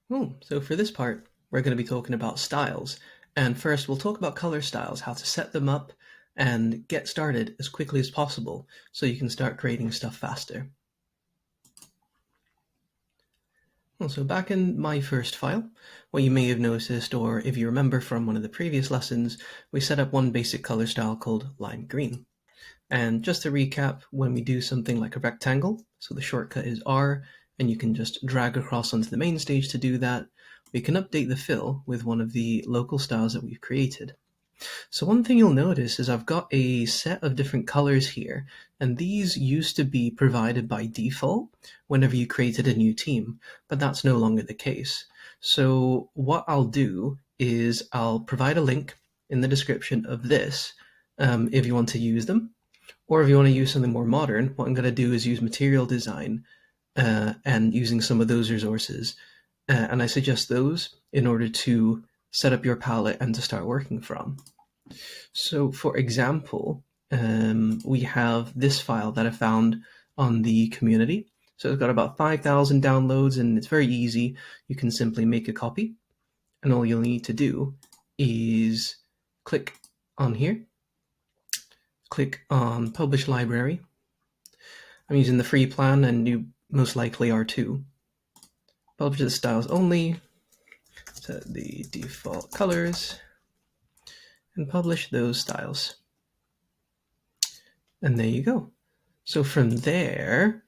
Cool. So for this part, we're going to be talking about styles. And first, we'll talk about color styles, how to set them up and get started as quickly as possible so you can start creating stuff faster. Well, so back in my first file, what you may have noticed, or if you remember from one of the previous lessons, we set up one basic color style called lime green. And just to recap, when we do something like a rectangle, so the shortcut is R, and you can just drag across onto the main stage to do that, we can update the fill with one of the local styles that we've created. So one thing you'll notice is I've got a set of different colors here, and these used to be provided by default whenever you created a new team, but that's no longer the case. So what I'll do is I'll provide a link in the description of this if you want to use them. Or if you want to use something more modern, what I'm going to do is use material design and using some of those resources. And I suggest those in order to set up your palette and to start working from. So for example, we have this file that I found on the community. So it's got about 5,000 downloads and it's very easy. You can simply make a copy and all you'll need to do is click on here. Click on Publish Library. I'm using the free plan and you most likely are too. Publish the styles only, set the default colors, and publish those styles. And there you go. So from there,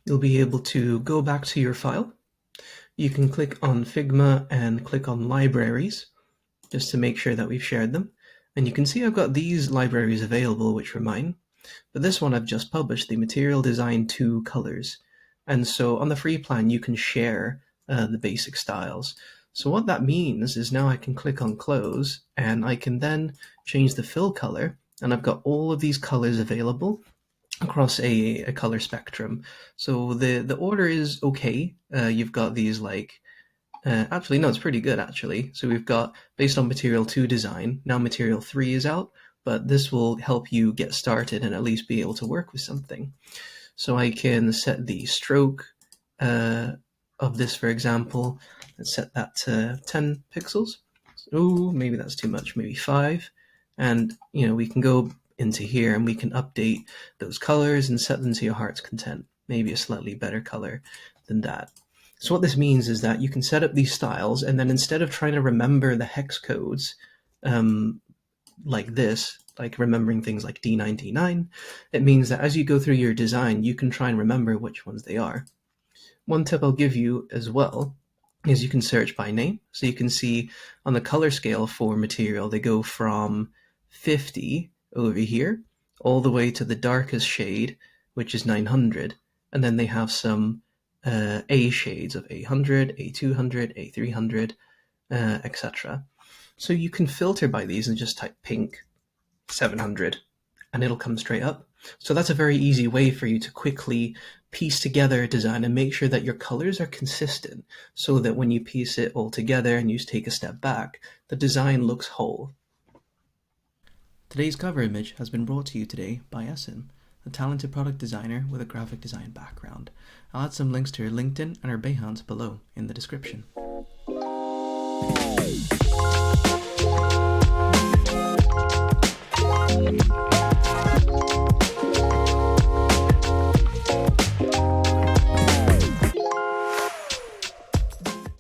you'll be able to go back to your file. You can click on Figma and click on Libraries, just to make sure that we've shared them. And you can see I've got these libraries available, which are mine. But this one I've just published, the Material Design 2 colors. And so on the free plan, you can share the basic styles. So what that means is now I can click on Close, and I can then change the fill color. And I've got all of these colors available across a color spectrum. So the order is okay. You've got these like actually, no, it's pretty good, actually. So we've got, based on Material 2 design, now Material 3 is out, but this will help you get started and at least be able to work with something. So I can set the stroke of this, for example, and set that to 10 pixels. Oh, maybe that's too much, maybe 5. And, we can go into here and we can update those colors and set them to your heart's content. Maybe a slightly better color than that. So what this means is that you can set up these styles, and then instead of trying to remember the hex codes like this, like remembering things like D9, it means that as you go through your design, you can try and remember which ones they are. One tip I'll give you as well is you can search by name. So you can see on the color scale for material, they go from 50 over here all the way to the darkest shade, which is 900. And then they have some A shades of 800, A200, A300, etc. So you can filter by these and just type pink 700 and it'll come straight up. So that's a very easy way for you to quickly piece together a design and make sure that your colors are consistent so that when you piece it all together and you take a step back, the design looks whole. Today's cover image has been brought to you today by Essen, a talented product designer with a graphic design background. I'll add some links to her LinkedIn and her Behance below in the description.